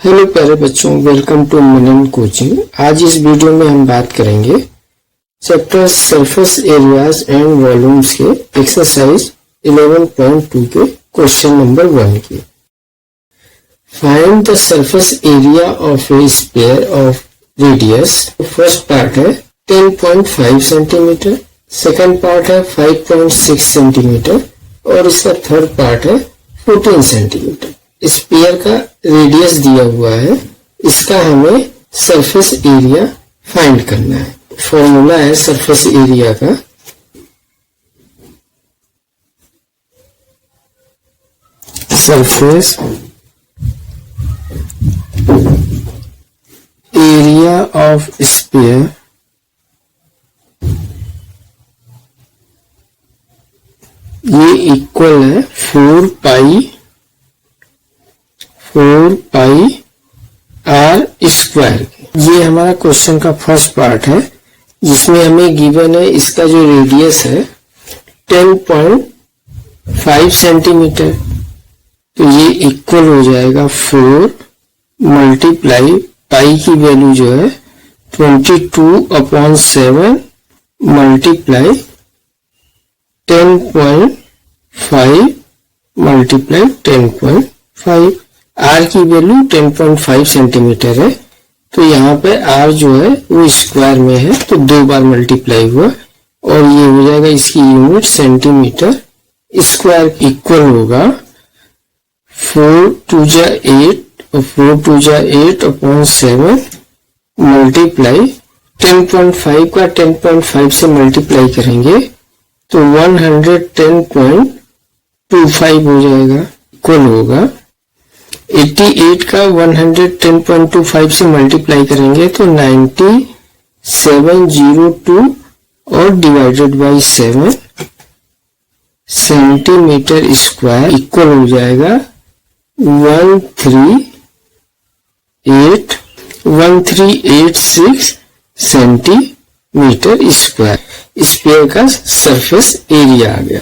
Hello प्यारे बच्चों, welcome to Manan coaching. आज इस वीडियो में हम बात करेंगे chapter surface areas and volumes के एक्सरसाइज 11.2 के क्वेश्चन नंबर 1 की। Find the surface area of a sphere of radius. First part है 10.5 सेंटीमीटर, सेकंड पार्ट है 5.6 सेंटीमीटर और इसका थर्ड पार्ट है 14 सेंटीमीटर। स्फीयर का रेडियस दिया हुआ है, इसका हमें सरफेस एरिया फाइंड करना है। फॉर्मूला है सरफेस एरिया का, सरफेस एरिया ऑफ स्फीयर ये इक्वल है 4 पाई आर स्क्वायर। ये हमारा क्वेश्चन का फर्स्ट पार्ट है, जिसमें हमें गिवन है इसका जो रेडियस है 10.5 सेंटीमीटर, तो ये इक्वल हो जाएगा 4 मल्टीप्लाई पाई की वैल्यू जो है 22/7 मल्टीप्लाई 10.5 मल्टीप्लाई 10.5। आर की वैल्यू 10.5 सेंटीमीटर है, तो यहाँ पे आर जो है वो स्क्वायर में है, तो 2 बार मल्टीप्लाई हुआ और ये हो जाएगा इसकी यूनिट सेंटीमीटर स्क्वायर। इक्वल होगा 4 2 जा 8 और 4 2 जा 8/7 मल्टीप्लाई 10.5 का 10.5 से मल्टीप्लाई करेंगे तो 110.25 हो जाएगा। इक्वल होगा 88 का 110.25 से मल्टीप्लाई करेंगे तो 9702 और divided by 7 centimetre square. Equal हो जाएगा 1386 सेंटीमीटर स्क्वायर। स्फीयर का सरफेस एरिया आ गया।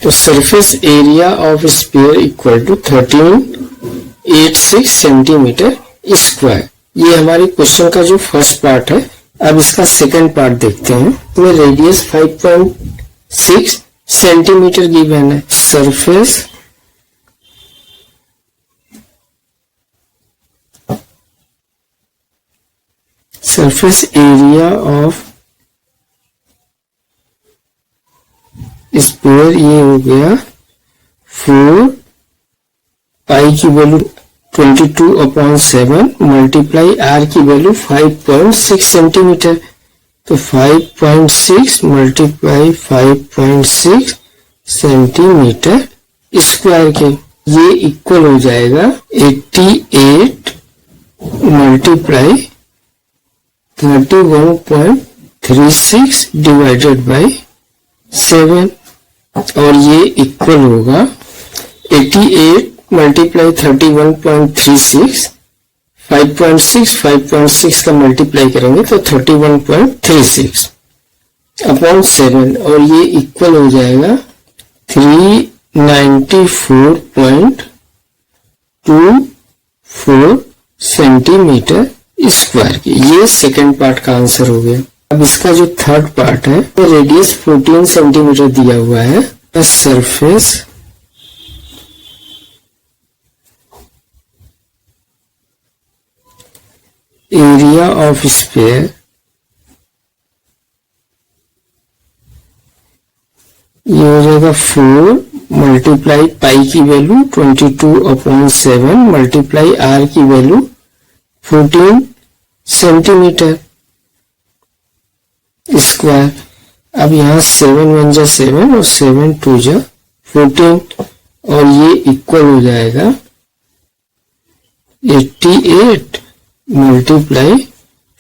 तो surface area of sphere equal to 1386 centimetre square. ये हमारे क्वेश्चन का जो फर्स्ट पार्ट है। अब इसका सेकंड पार्ट देखते हैं। इसमें रेडियस 5.6 सेंटीमीटर गिवन है। सरफेस एरिया ऑफ स्फीयर ये हो गया 4 पाई की वैल्यू 22/7 मल्टीप्लाई आर की वैल्यू 5.6 सेंटीमीटर, तो 5.6 मल्टीप्लाई 5.6 सेंटीमीटर स्क्वायर के। ये इक्वल हो जाएगा 88 मल्टीप्लाई 31.36 डिवाइडेड बाई 7 और ये इक्वल होगा 88 मल्टीप्लाई 31.36 5.6 का मल्टीप्लाई करेंगे तो 31.36/7 और ये इक्वल हो जाएगा 394.24 सेंटीमीटर स्क्वायर की। ये सेकंड पार्ट का आंसर हो गया। अब इसका जो थर्ड पार्ट है, तो रेडियस 14 सेंटीमीटर दिया हुआ है। सरफेस एरिया ऑफ स्फीयर ये हो जाएगा 4 मल्टीप्लाई पाई की वैल्यू 22/7 मल्टीप्लाई आर की वैल्यू 14 सेंटीमीटर स्क्वायर। अब यहाँ 7 1 जा 7 और 7 2 जा 14 और ये इक्वल हो जाएगा 88 मल्टीप्लाई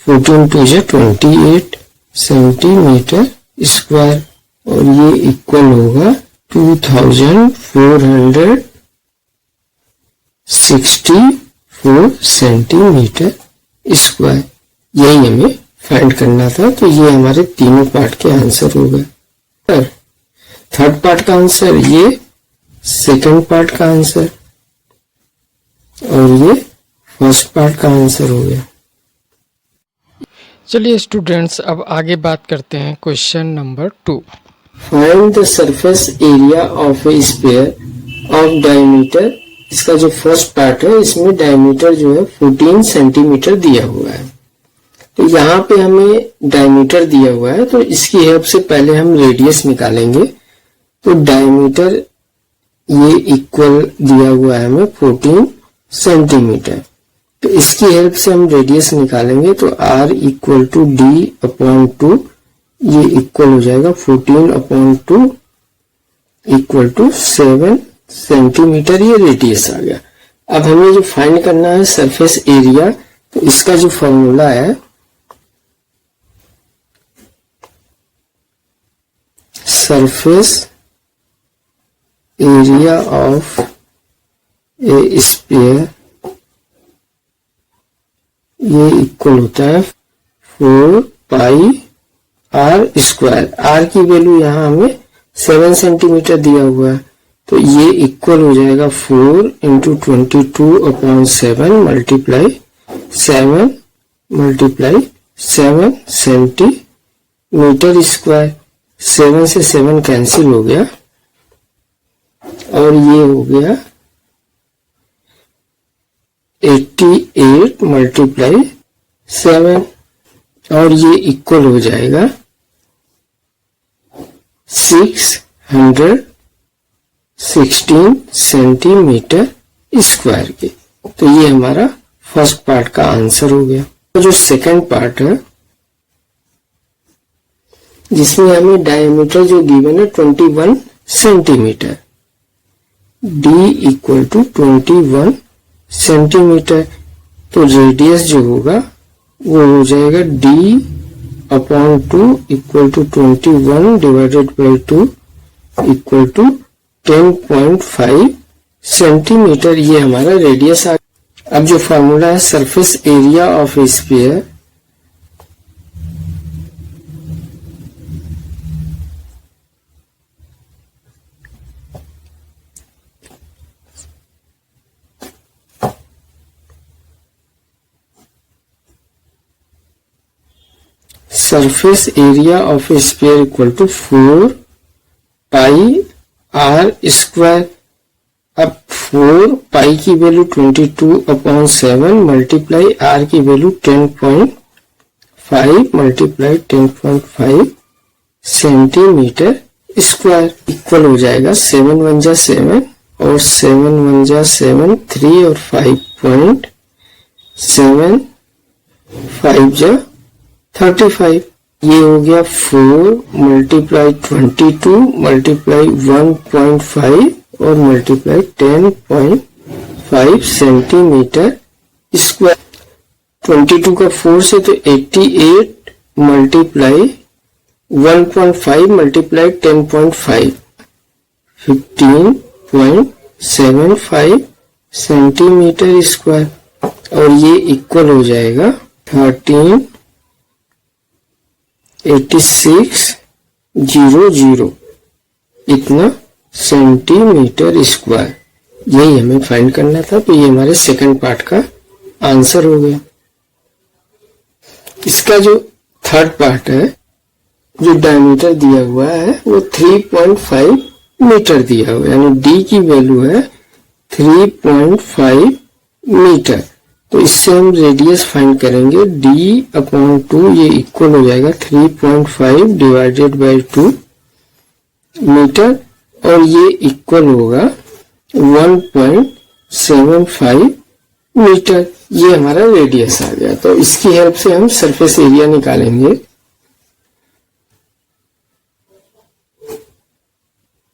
14 2 जा 28 सेंटीमीटर स्क्वायर और ये इक्वल होगा 2464 सेंटीमीटर स्क्वायर। यही हमें फाइंड करना था। तो ये हमारे तीनों पार्ट के आंसर हो गए। थर्ड पार्ट का आंसर, ये सेकंड पार्ट का आंसर और ये फर्स्ट पार्ट का आंसर हो गया। चलिए स्टूडेंट्स, अब आगे बात करते हैं question number 2। Find the surface area of a sphere of diameter. इसका जो फर्स्ट पार्ट है, इसमें डायमीटर जो है 14 सेंटीमीटर दिया हुआ है। तो यहाँ पे हमें डायमीटर दिया हुआ है, तो इसकी हेल्प से पहले हम रेडियस निकालेंगे। तो डायमीटर ये इक्वल दिया हुआ है हमें 14 सेंटीमीटर। तो इसकी हेल्प से हम रेडियस निकालेंगे। तो r equal to D upon 2, ये इक्वल हो जाएगा 14 अपॉन 2 इक्वल टू 7 सेंटीमीटर। ये रेडियस आ गया। अब हमें जो फाइंड करना है सरफेस एरिया, तो इसका जो फॉर्मूला है, surface area of a sphere, ये इक्वल होता है 4 पाई आर स्क्वायर। आर की वैल्यू यहाँ हमें 7 सेंटीमीटर दिया हुआ है, तो ये इक्वल हो जाएगा 4 into 22 upon 7 multiply 7 centimetre square. 7 से 7 कैंसिल हो गया और ये हो गया 88 मल्टीप्लाई 7 और ये इक्वल हो जाएगा 616 सेंटीमीटर स्क्वायर के। तो ये हमारा फर्स्ट पार्ट का आंसर हो गया। तो जो सेकंड पार्ट है, जिसमें हमें डायमीटर जो गिवन है 21 centimetre, d equal to 21 centimetre. तो रेडियस जो होगा वो हो जाएगा d upon 2 equal to 21 divided by 2 equal to 10.5 centimetre. ये हमारा रेडियस आ। अब जो फॉर्मूला है surface area of a sphere, surface area of a sphere equal to 4 pi are square. अब 4 पाई की वैल्यू 22 अपॉन 7 मल्टीप्लाई आर की value 10.5 multiply 10.5 centimetre square equal हो जाएगा 7 1 जा 7 और 7 1 जा 7, 3 और 5.7, 5 जा 35। ये हो गया 4 मल्टीप्लाई 22 मल्टीप्लाई 1.5 और मल्टीप्लाई 10.5 सेंटीमीटर स्क्वायर। 22 का 4 से तो 88 मल्टीप्लाई 1.5 मल्टीप्लाई 10.5 15.75 सेंटीमीटर स्क्वायर और ये इक्वल हो जाएगा 138600 इतना सेंटीमीटर स्क्वायर। यही हमें फाइंड करना था। तो ये हमारे सेकंड पार्ट का आंसर हो गया। इसका जो थर्ड पार्ट है, जो डायमीटर दिया हुआ है वो 3.5 मीटर दिया हुआ है, यानी डी की वैल्यू है 3.5 मीटर। तो इससे हम रेडियस फाइंड करेंगे। d अपॉन 2 ये इक्वल हो जाएगा 3.5 डिवाइडेड बाई 2 मीटर और ये इक्वल होगा 1.75 मीटर। ये हमारा रेडियस आ गया। तो इसकी हेल्प से हम सरफेस एरिया निकालेंगे।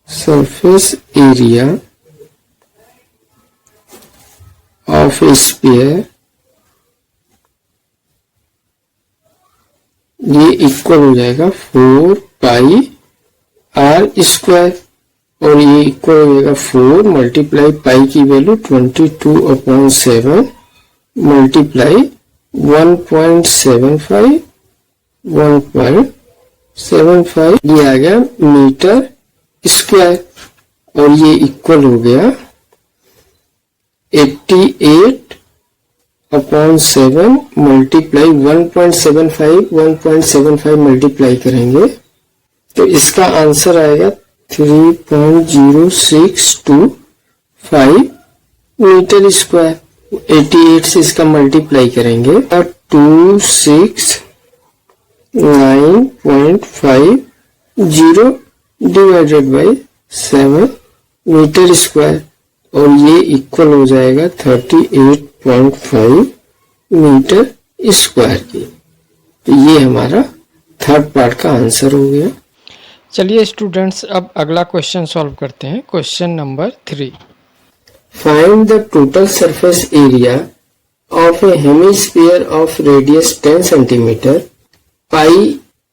Surface area of a sphere, ये इक्वल हो जाएगा 4 पाई आर स्क्वायर और ये इक्वल हो जाएगा 4 मल्टीप्लाई पाई की वैल्यू 22 अपॉन 7 मल्टीप्लाई 1.75 1.75, ये आ गया मीटर स्क्वायर और ये इक्वल हो गया 88/7 मल्टीप्लाई 1.75 मल्टीप्लाई करेंगे तो इसका आंसर आएगा 3.0625 मीटर स्क्वायर। 88 से इसका मल्टीप्लाई करेंगे और 269.50 डिवाइडेड बाई 7 मीटर स्क्वायर और ये इक्वल हो जाएगा 38.5 मीटर स्क्वायर की। तो ये हमारा थर्ड पार्ट का आंसर हो गया। चलिए स्टूडेंट्स, अब अगला क्वेश्चन सॉल्व करते हैं। Question number 3। Find the total surface area of a hemisphere of radius 10 centimeter, pi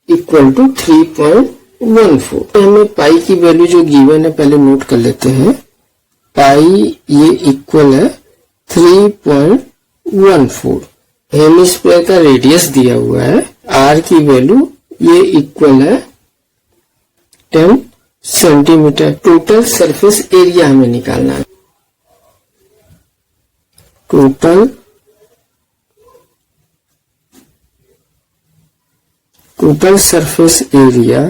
equal to 3.14। हमें पाई की वैल्यू जो गिवन है पहले नोट कर लेते हैं। पाई ये इक्वल है 3.14। हेमिस्फीयर का रेडियस दिया हुआ है। आर की वैल्यू ये इक्वल है 10 सेंटीमीटर। टोटल सरफेस एरिया हमें निकालना है। Total surface area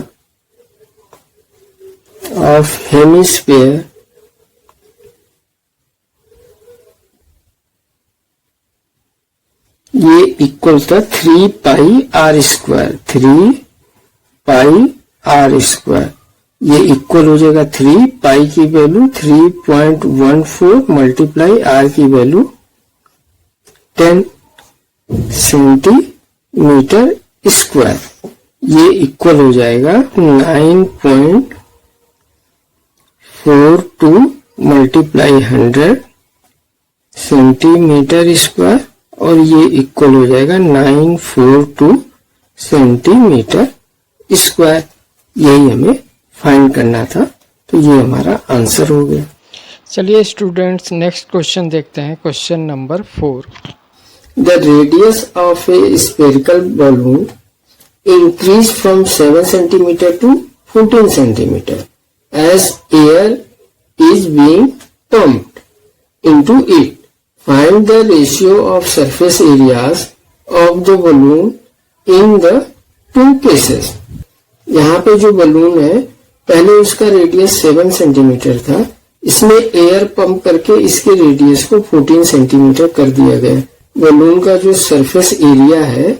of hemisphere ये इक्वल था 3 pi are square. 3 pi are square ये इक्वल हो जाएगा 3 पाई की वैल्यू 3.14 मल्टीप्लाई आर की वैल्यू 10 सेंटीमीटर स्क्वायर ये इक्वल हो जाएगा 9.42 मल्टीप्लाई 100 सेंटीमीटर स्क्वायर और ये इक्वल हो जाएगा 942 सेंटीमीटर स्क्वायर। यही हमें फाइंड करना था तो ये हमारा आंसर हो गया। चलिए स्टूडेंट्स, नेक्स्ट क्वेश्चन देखते हैं। Question number 4। The radius of a spherical balloon increased from 7 cm to 14 cm as air is being pumped into it. Find the ratio of surface areas of the balloon in the two cases. यहाँ पे जो balloon है पहले उसका radius 7 centimetre था। इसमें air pump करके इसके रेडियस को 14 सेंटीमीटर कर दिया गया। बलून का जो सरफेस एरिया है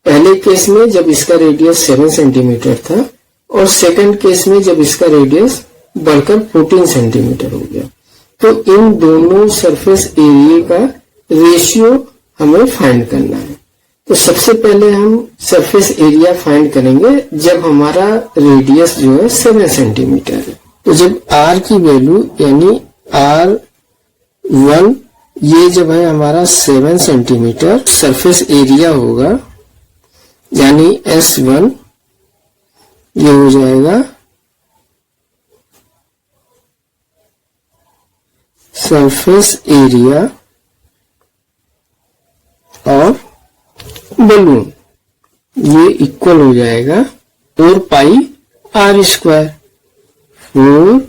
पहले केस में जब इसका रेडियस 7 सेंटीमीटर था और सेकंड केस में जब इसका रेडियस बढ़कर 14 सेंटीमीटर हो गया। तो इन दोनों सरफेस एरिया का रेशियो हमें फाइंड करना है। तो सबसे पहले हम सरफेस एरिया फाइंड करेंगे जब हमारा रेडियस जो है 7 सेंटीमीटर है। तो जब r की वैल्यू यानी r1 ये जब है हमारा 7 सेंटीमीटर सरफेस एरिया होगा यानी S1 ये हो जाएगा सरफेस एरिया ऑफ बलून ये इक्वल हो जाएगा 4 pi are square. 4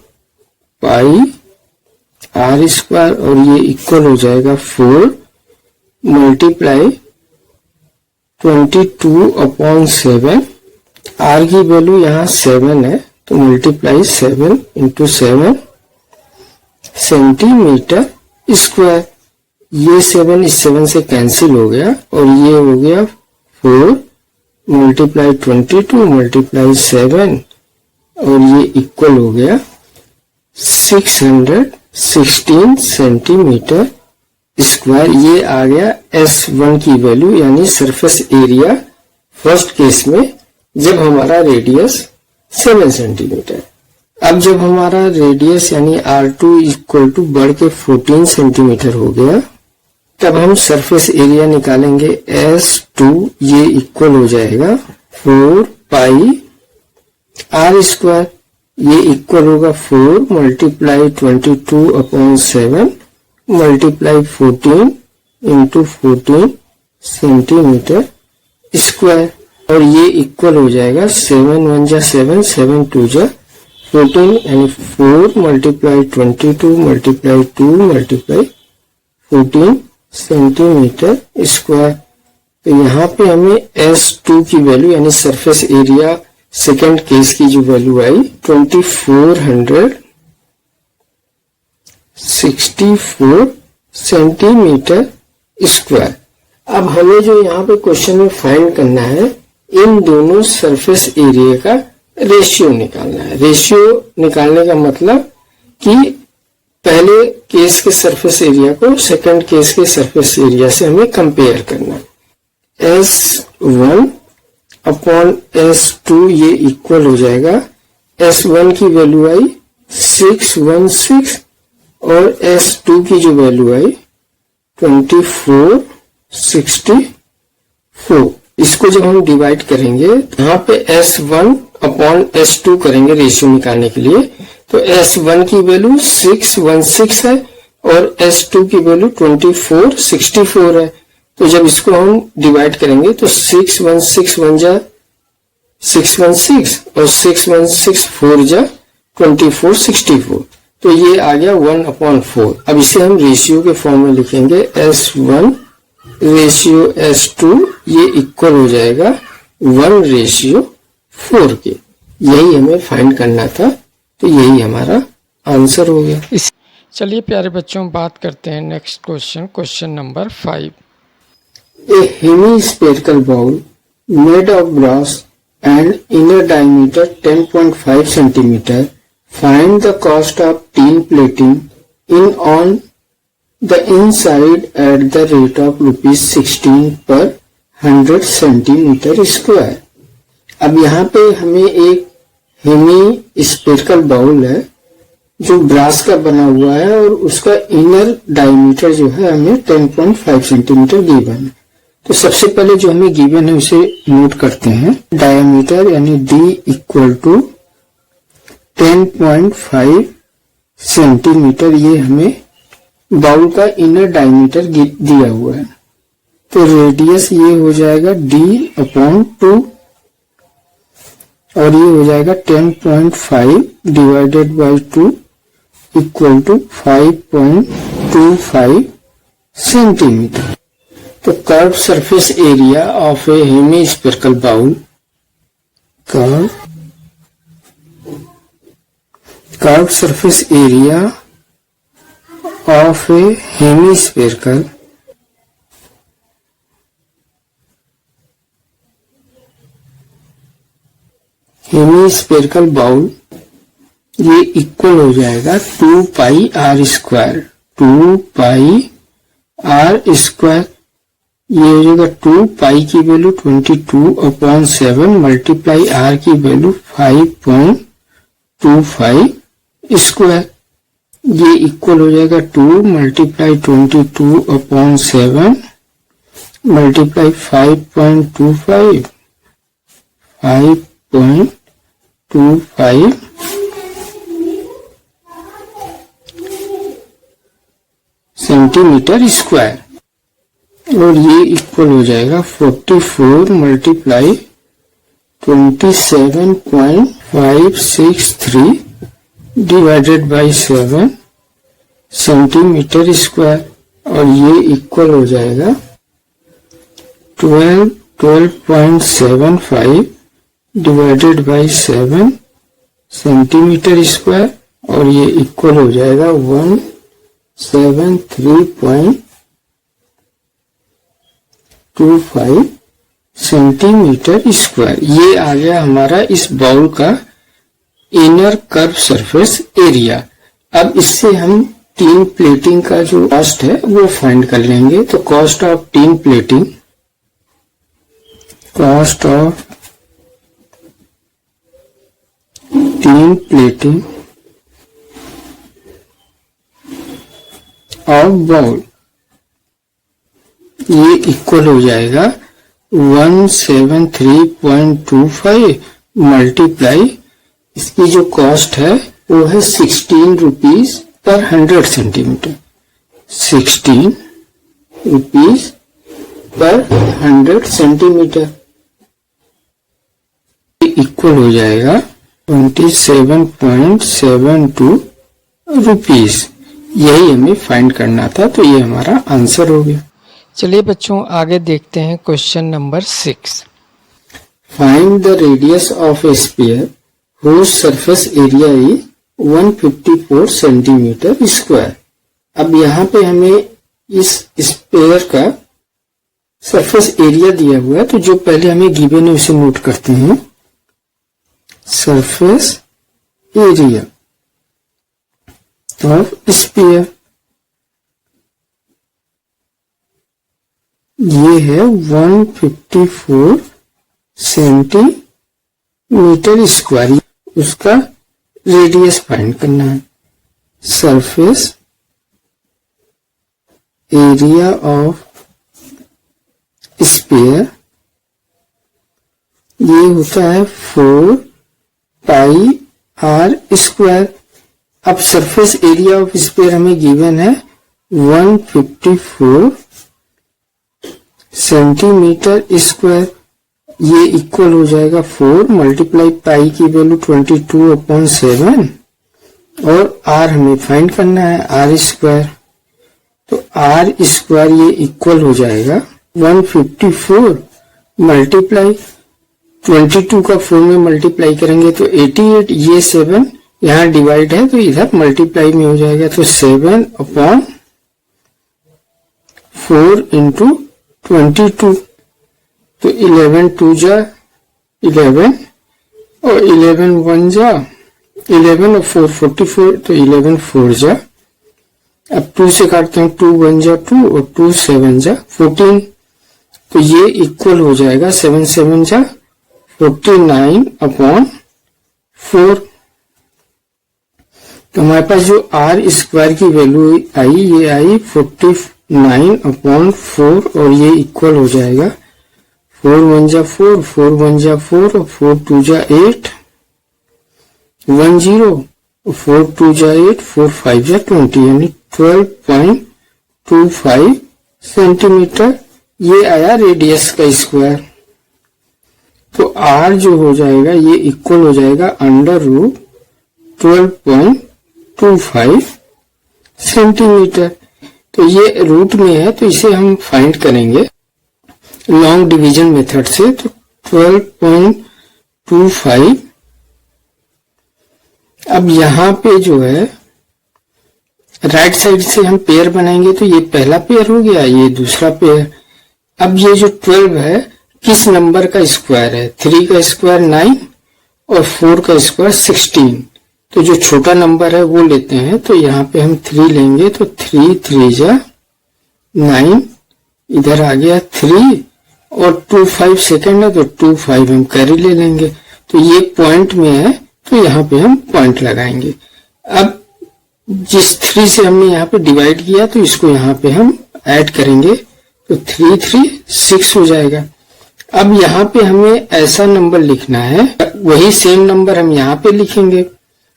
pi are square और ये इक्वल हो जाएगा 4 मल्टीप्लाई 22/7। आर की वैल्यू यहाँ 7 है तो मल्टीप्लाई 7 इंटू 7 सेंटीमीटर स्क्वायर। ये 7 इस 7 से कैंसिल हो गया और ये हो गया 4 मल्टीप्लाई 22 मल्टीप्लाई 7 और ये इक्वल हो गया 616 सेंटीमीटर स्क्वायर। ये आ गया S1 की वैल्यू यानी सरफेस एरिया फर्स्ट केस में जब हमारा रेडियस 7 सेंटीमीटर। अब जब हमारा रेडियस यानी R2 इक्वल टू बढ़ के 14 सेंटीमीटर हो गया तब हम सरफेस एरिया निकालेंगे। S2 ये इक्वल हो जाएगा 4 पाई आर स्क्वायर। ये इक्वल होगा 4 multiply 22/7 multiply 14 into 14 centimetre square और ये इक्वल हो जाएगा 7 1 जा 7, 7 2 जा 14, यानी 4 multiply 22 multiply 2 multiply 14 centimetre square. तो यहाँ पे हमें S2 की वैल्यू यानी सरफेस एरिया सेकेंड केस की जो वैल्यू आई 2464 सेंटीमीटर स्क्वायर। अब हमें जो यहाँ पे क्वेश्चन में फाइंड करना है, इन दोनों सरफेस एरिया का रेशियो निकालना है। रेशियो निकालने का मतलब कि पहले केस के सरफेस एरिया को सेकंड केस के सरफेस एरिया से हमें कंपेयर करना है। S1 अपॉन S2 ये इक्वल हो जाएगा, S1 की वैल्यू आई 616 और S2 की जो वैल्यू आई 2464। इसको जब हम डिवाइड करेंगे यहाँ पे S1 अपॉन S2 करेंगे रेशियो निकालने के लिए, तो S1 की वैल्यू 616 है और S2 की वैल्यू 2464 है। तो जब इसको हम डिवाइड करेंगे तो 616 1 जा 616 और 616 4 जा 2464, तो ये आ गया 1/4। अब इसे हम रेशियो के फॉर्म में लिखेंगे, S1 रेशियो S2 ये इक्वल हो जाएगा 1:4 के। यही हमें फाइंड करना था, तो यही हमारा आंसर हो गया। चलिए प्यारे बच्चों, बात करते हैं next question, question number 5। A hemispherical bowl made of brass and inner diameter 10.5 centimeter. Find the cost of tin plating in on the inside at the rate of ₹16 per 100 centimeter square. अब यहाँ पे हमें एक Hemy spherical bowl है जो brass का बना हुआ है और उसका इनर डायमीटर जो है हमें 10.5 सेंटीमीटर गिवन है। तो सबसे पहले जो हमें गिवन है उसे नोट करते हैं। डायमीटर यानी D इक्वल टू 10.5 सेंटीमीटर, ये हमें बाउल का इनर डायमीटर दिया हुआ है। तो रेडियस ये हो जाएगा D/2 और ये हो जाएगा 10.5 divided by 2 equal to 5.25 centimetre. तो curve surface area of a hemispherical bowl, curve surface area of a hemispherical bowl ये इक्वल हो जाएगा 2πr²। 2πr², ये हो जाएगा 2π की वैल्यू 22/7 मल्टीप्लाई r की वैल्यू 5.25 स्क्वायर, ये इक्वल हो जाएगा 2 मल्टीप्लाई 22/7 मल्टीप्लाई 5.25 सेंटीमीटर स्क्वायर, और ये इक्वल हो जाएगा 44 multiply 27.563 divided by 7 centimetre square, और ये इक्वल हो जाएगा 12.75 डिवाइडेड बाई 7 सेंटीमीटर स्क्वायर, और ये इक्वल हो जाएगा 173.25 सेंटीमीटर स्क्वायर। ये आ गया हमारा इस बाउल का इनर कर्व सरफेस एरिया। अब इससे हम टीन प्लेटिंग का जो कॉस्ट है वो फाइंड कर लेंगे। तो cost of tin plating, of bowl ये इक्वल हो जाएगा 173.25 मल्टीप्लाई इसकी जो कॉस्ट है वो है 16 rupees per 100 centimetre. 16 rupees per 100 centimetre. Equal हो जाएगा 27.72 रुपीस। यही हमें फाइंड करना था, तो ये हमारा आंसर हो गया। चलिए बच्चों आगे देखते हैं question number 6। Find the radius of a sphere whose surface area is 154 centimetre square. अब यहाँ पे हमें इस स्फीयर का सरफेस एरिया दिया हुआ है, तो जो पहले हमें गिवन है उसे नोट करते हैं। सरफेस एरिया ऑफ स्फीयर ये है 154 सेंटीमीटर स्क्वायर। उसका रेडियस फाइंड करना है। सरफेस एरिया ऑफ स्फीयर ये होता है 4 पाई आर स्क्वायर। अब सरफेस एरिया ऑफ स्फीयर हमें गिवन है 154 सेंटीमीटर स्क्वायर। ये इक्वल हो जाएगा 4 मल्टीप्लाई पाई की वैल्यू 22/7 और आर हमें फाइंड करना है आर स्क्वायर। तो आर स्क्वायर ये इक्वल हो जाएगा 154 मल्टीप्लाई 22 का 4 में मल्टीप्लाई करेंगे तो 88। ये 7 यहाँ डिवाइड है तो इधर मल्टीप्लाई में हो जाएगा, तो 7/4 इंटू 22। तो 11 2 जा 11 और 11 1 जा 11 और 4 44, तो 11 4 जा। अब 2 से काटते हैं, 2 1 जा 2 और 2 7 जा 14। तो ये इक्वल हो जाएगा 7 7 जा 49/4। तो हमारे पास जो आर स्क्वायर की वैल्यू आई ये आई 49/4 और ये इक्वल हो जाएगा 4 1 जा 4 4 1 जा 4 और 4 2 जा 8 1 0 4 2 जा 8 4 5 जा 20 यानी 12.25 सेंटीमीटर ये आया रेडियस का स्क्वायर। तो आर जो हो जाएगा ये इक्वल हो जाएगा √12.25 सेंटीमीटर। तो ये रूट में है तो इसे हम फाइंड करेंगे लॉन्ग डिवीजन मेथड से। तो 12.25 अब यहाँ पे जो है राइट साइड से हम पेयर बनाएंगे तो ये पहला पेयर हो गया, ये दूसरा पेयर। अब ये जो 12 है किस नंबर का स्क्वायर है? 3 का स्क्वायर 9 और 4 का स्क्वायर 16। तो जो छोटा नंबर है वो लेते हैं, तो यहाँ पे हम 3 लेंगे तो 3 3 जा 9, इधर आ गया 3 और 2 5 सेकेंड है तो 2 5 हम कैरी ले लेंगे। तो ये पॉइंट में है तो यहाँ पे हम पॉइंट लगाएंगे। अब जिस 3 से हमने यहाँ पे डिवाइड किया तो इसको यहाँ पे हम ऐड करेंगे तो 3 3 6 हो जाएगा। अब यहाँ पे हमें ऐसा नंबर लिखना है, वही सेम नंबर हम यहाँ पे लिखेंगे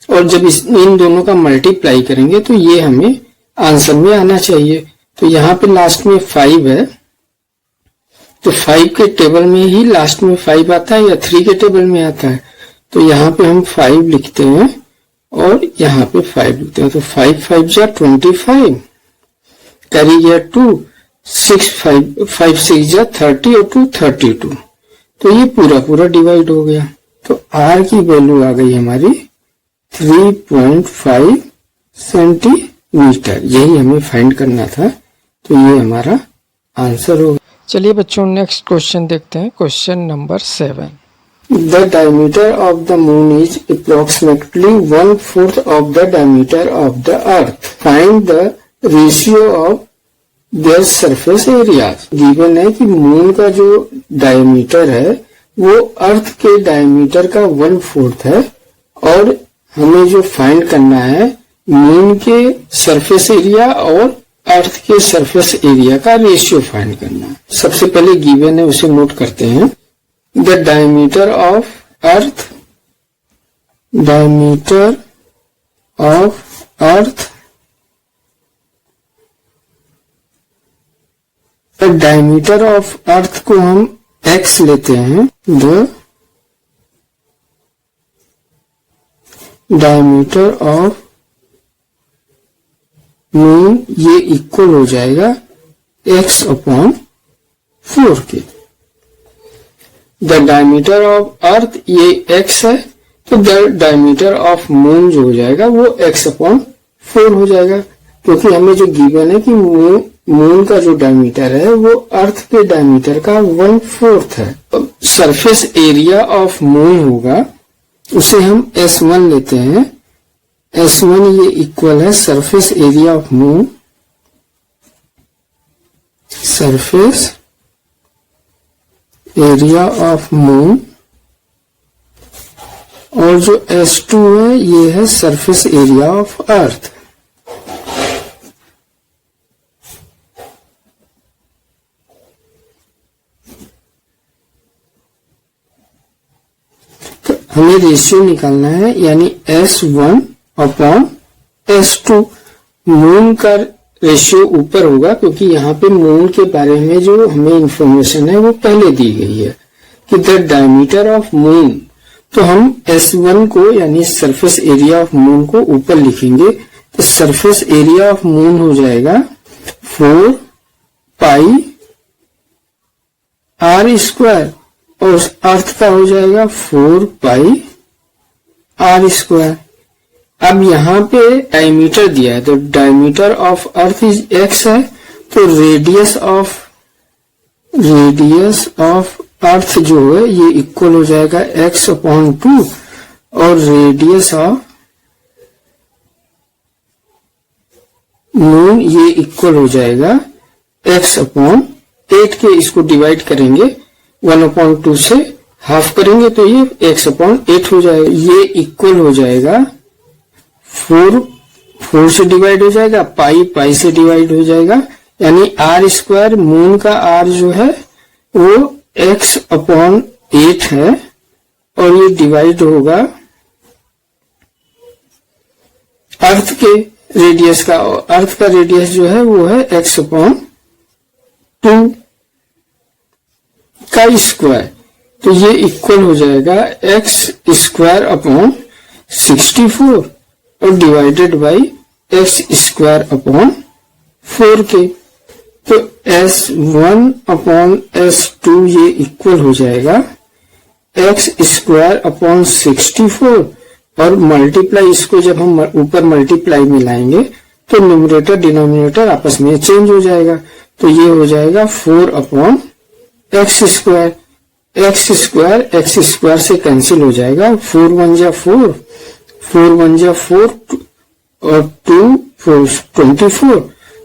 और जब इन दोनों का मल्टीप्लाई करेंगे तो ये हमें आंसर में आना चाहिए। तो यहाँ पे लास्ट में 5 है तो 5 के टेबल में ही लास्ट में 5 आता है या 3 के टेबल में आता है? तो यहाँ पे हम 5 लिखते हैं और यहाँ पे 5 लिखते हैं। तो 5 5 जा 25 करी गया 2 6 5 6 जा 30 और 2 32। तो ये पूरा डिवाइड हो गया। तो आर की वैल्यू आ गई हमारी 3.5 सेंटीमीटर। यही हमें फाइंड करना था, तो ये हमारा आंसर होगा। चलिए बच्चों नेक्स्ट क्वेश्चन देखते हैं, question number 7। The diameter of the moon is approximately 1/4 of the diameter of the earth. Find the ratio of their surface areas. Given है कि मून का जो डायमीटर है वो अर्थ के डायमीटर का 1/4 है और हमें जो फाइंड करना है मून के सरफेस एरिया और अर्थ के सरफेस एरिया का रेशियो फाइंड करना है। सबसे पहले गिवन है उसे नोट करते हैं। The diameter of earth, diameter of earth, the diameter of earth को हम x लेते हैं। The डायमीटर ऑफ मून ये इक्वल हो जाएगा x अपॉन 4 के। द डायमीटर ऑफ अर्थ ये x है, तो द डायमीटर ऑफ मून जो हो जाएगा वो x अपॉन 4 हो जाएगा, क्योंकि हमें जो गिवन है कि मून का जो डायमीटर है वो अर्थ के डायमीटर का 1/4 है। सरफेस एरिया ऑफ मून होगा, उसे हम S1 लेते हैं। S1 ये इक्वल है surface area of moon, surface area of moon, और जो S2 है ये है सरफेस एरिया ऑफ अर्थ। तो हमें रेशियो निकालना है, यानी S1 अपॉन S2। मून का रेशियो ऊपर होगा, क्योंकि यहाँ पे मून के बारे में जो हमें इंफॉर्मेशन है वो पहले दी गई है कि द डायमीटर ऑफ मून। तो हम S1 को यानी सरफेस एरिया ऑफ मून को ऊपर लिखेंगे, तो सरफेस एरिया ऑफ मून हो जाएगा 4 पाई r स्क्वायर, और अर्थ का हो जाएगा 4 पाई r स्क्वायर। अब यहाँ पे डायमीटर दिया है, तो diameter of earth is x है, तो रेडियस ऑफ अर्थ जो है ये इक्वल हो जाएगा x अपॉन 2, और रेडियस ऑफ मून ये इक्वल हो जाएगा x अपॉन 8 के। इसको डिवाइड करेंगे 1/2 से हाफ करेंगे तो ये x अपॉन 8 हो जाएगा। ये इक्वल हो जाएगा 4 से डिवाइड हो जाएगा, पाई से डिवाइड हो जाएगा, यानी r स्क्वायर मून का r जो है वो x अपॉन 8 है, और ये डिवाइड होगा अर्थ के रेडियस का, अर्थ का रेडियस जो है वो है x अपॉन 2 का स्क्वायर। तो ये इक्वल हो जाएगा x स्क्वायर अपॉन 64 और divided by x square upon 4 के। तो S1 अपॉन S2 ये इक्वल हो जाएगा x स्क्वायर अपॉन 64, और मल्टीप्लाई इसको जब हम ऊपर मल्टीप्लाई में लाएंगे तो न्यूमरेटर डिनोमिनेटर आपस में चेंज हो जाएगा, तो ये हो जाएगा 4 upon x square. x square से कैंसिल हो जाएगा, 4 1 जा 4, 4 1 जा 4 और 2 4 24,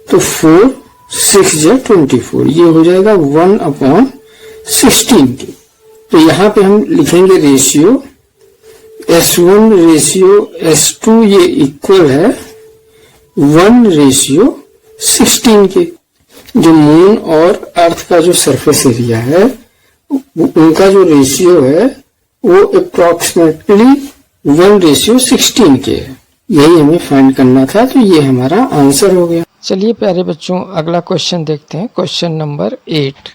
तो 4 6 जा 24, ये हो जाएगा 1 अपॉन 16 की। तो यहाँ पे हम लिखेंगे रेशियो S1 रेशियो S2 ये इक्वल है 1:16 के। जो मून और अर्थ का जो सरफेस एरिया है उनका जो रेशियो है वो अप्रोक्सीमेटली 1:16 के है। यही हमें फाइंड करना था, तो ये हमारा आंसर हो गया। चलिए प्यारे बच्चों, अगला क्वेश्चन देखते हैं। Question number 8।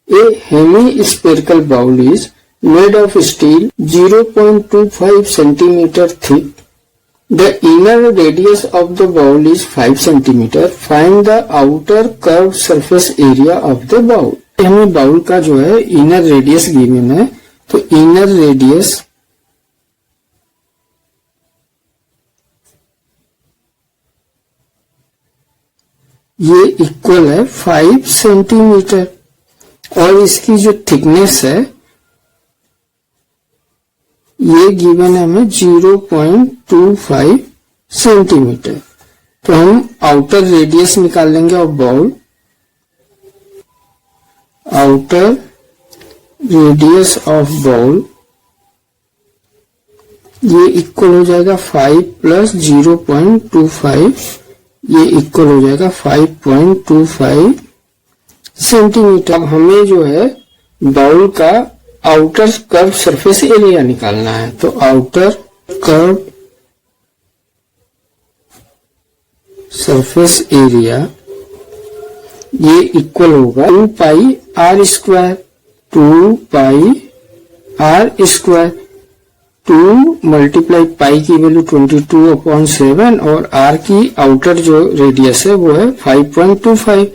A hemi-spherical bowl is made of steel 0.25 centimeter thick. The inner radius of the bowl is 5 centimeter. Find the outer curved surface area of the bowl. हमें बाउल का जो है इनर रेडियस गिवन है, तो inner radius ये equal है 5 centimetre, और इसकी जो थिकनेस है ये गिवन है हमें 0.25 सेंटीमीटर। तो हम आउटर रेडियस निकाल लेंगे of bowl. Outer radius of bowl ये इक्वल हो जाएगा 5 प्लस 0.25, ये इक्वल हो जाएगा 5.25 सेंटीमीटर। अब हमें जो है बाउल का आउटर कर्व सरफेस एरिया निकालना है, तो आउटर कर्व सरफेस एरिया ये इक्वल होगा 2 pi are square, 2 pi are square. 2 multiply pi की वैल्यू 22/7 और r की आउटर जो रेडियस है वो है 5.25,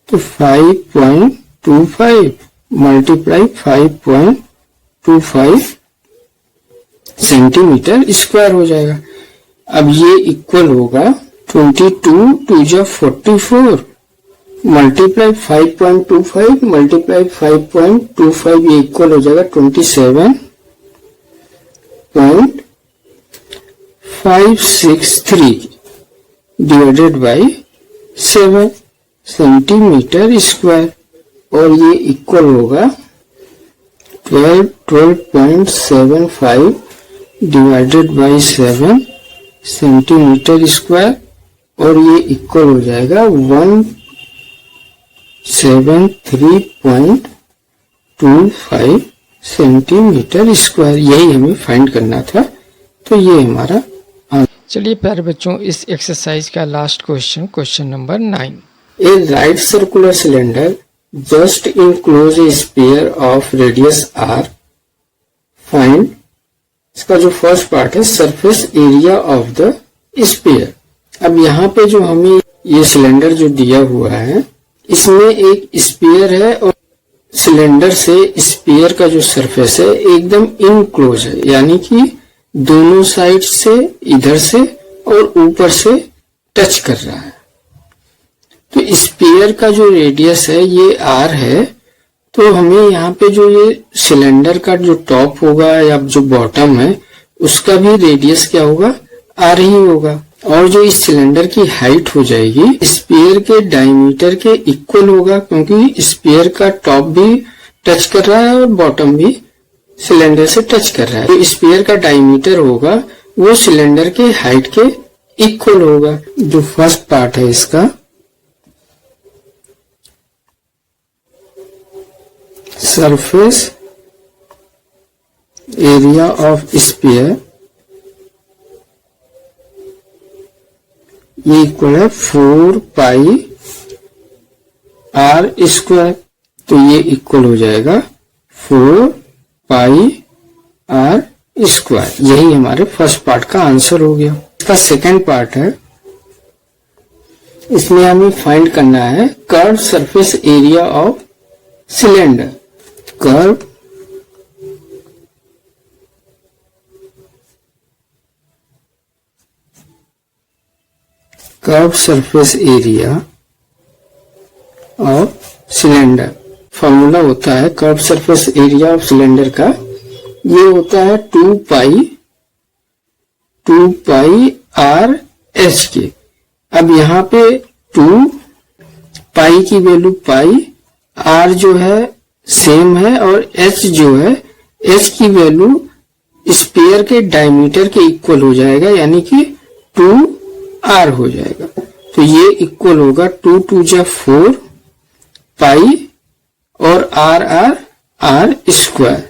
तो 5.25 मल्टीप्लाई 5.25 सेंटीमीटर स्क्वायर हो जाएगा। अब ये इक्वल होगा 22 2 जा 44 मल्टीप्लाई 5.25 मल्टीप्लाई 5.25, ये इक्वल हो जाएगा 27.563 डिवाइडेड बाई 7 सेंटीमीटर स्क्वायर, और ये इक्वल होगा 12.75 डिवाइडेड बाई 7 सेंटीमीटर स्क्वायर, और ये इक्वल हो जाएगा 173.25 सेंटीमीटर स्क्वायर। यही हमें फाइंड करना था, तो ये हमारा। चलिए प्यारे बच्चों, इस एक्सरसाइज का last question, question number 9। A right circular cylinder just enclose a sphere of radius r. Find, इसका जो फर्स्ट पार्ट है surface area of the sphere. अब यहाँ पे जो हमें ये सिलेंडर जो दिया हुआ है, इसमें एक स्फीयर है और सिलेंडर से स्फीयर का जो सरफेस है एकदम इनक्लोज है, यानी कि दोनों साइड से, इधर से और ऊपर से टच कर रहा है। तो स्फीयर का जो रेडियस है ये r है, तो हमें यहाँ पे जो ये सिलेंडर का जो टॉप होगा या जो बॉटम है उसका भी रेडियस क्या होगा, r ही होगा, और जो इस सिलेंडर की हाइट हो जाएगी स्फीयर के डायमीटर के इक्वल होगा, क्योंकि स्फीयर का टॉप भी टच कर रहा है और बॉटम भी सिलेंडर से टच कर रहा है। तो स्फीयर का डायमीटर होगा वो सिलेंडर के हाइट के इक्वल होगा। जो फर्स्ट पार्ट है इसका, सरफेस एरिया ऑफ स्फीयर, ये इक्वल है 4 पाई r स्क्वायर, तो ये इक्वल हो जाएगा 4 पाई r स्क्वायर। यही हमारे फर्स्ट पार्ट का आंसर हो गया। इसका सेकंड पार्ट है, इसमें हमें फाइंड करना है curve surface area of cylinder. Curve surface area of cylinder. Formula होता है curve surface area of cylinder का, ये होता है 2 पाई r h के। अब यहाँ पे 2 पाई की वैल्यू पाई, r जो है सेम है, और h जो है, h की वैल्यू स्फीयर के डायमीटर के इक्वल हो जाएगा, यानी कि 2r हो जाएगा। तो ये इक्वल होगा 2 2 जा 4 पाई और r स्क्वायर।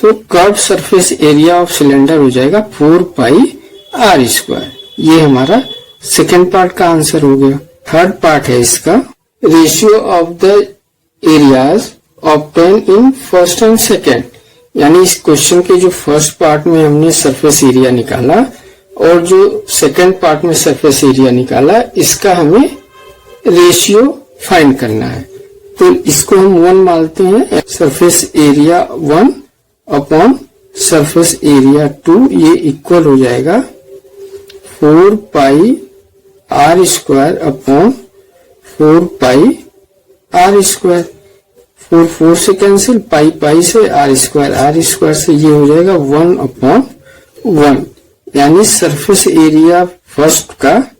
तो curve surface area of cylinder हो जाएगा 4 पाई r स्क्वायर। ये हमारा सेकेंड पार्ट का आंसर हो गया। थर्ड पार्ट है इसका, ratio of the areas obtain in first and second, यानी इस क्वेश्चन के जो फर्स्ट पार्ट में हमने सरफेस एरिया निकाला और जो सेकंड पार्ट में सरफेस एरिया निकाला, इसका हमें रेशियो फाइंड करना है। तो इसको हम 1 मानते हैं, surface area 1 upon surface area 2, ये इक्वल हो जाएगा 4 पाई r स्क्वायर अपॉन 4 पाई r स्क्वायर। 4 4 से कैंसिल, पाई पाई से, r स्क्वायर से ये हो जाएगा 1 अपॉन 1, यानी सरफेस एरिया फर्स्ट का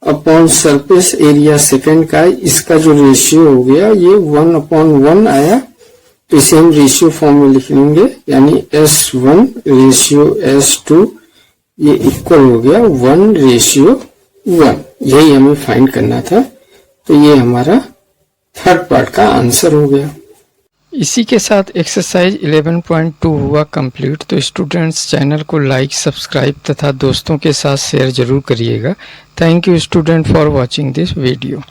अपॉन सरफेस एरिया सेकंड का, इसका जो रेशियो हो गया ये 1 अपॉन 1 आया। तो इसे हम रेशियो फॉर्म में लिख लेंगे, यानी S1 रेशियो S2, ये इक्वल हो गया 1:1। यही हमें फाइंड करना था, तो ये हमारा थर्ड पार्ट का आंसर हो गया। इसी के साथ एक्सरसाइज 11.2 हुआ कंप्लीट। तो स्टूडेंट्स, चैनल को लाइक, सब्सक्राइब तथा दोस्तों के साथ शेयर जरूर करिएगा। Thank you student for watching this video.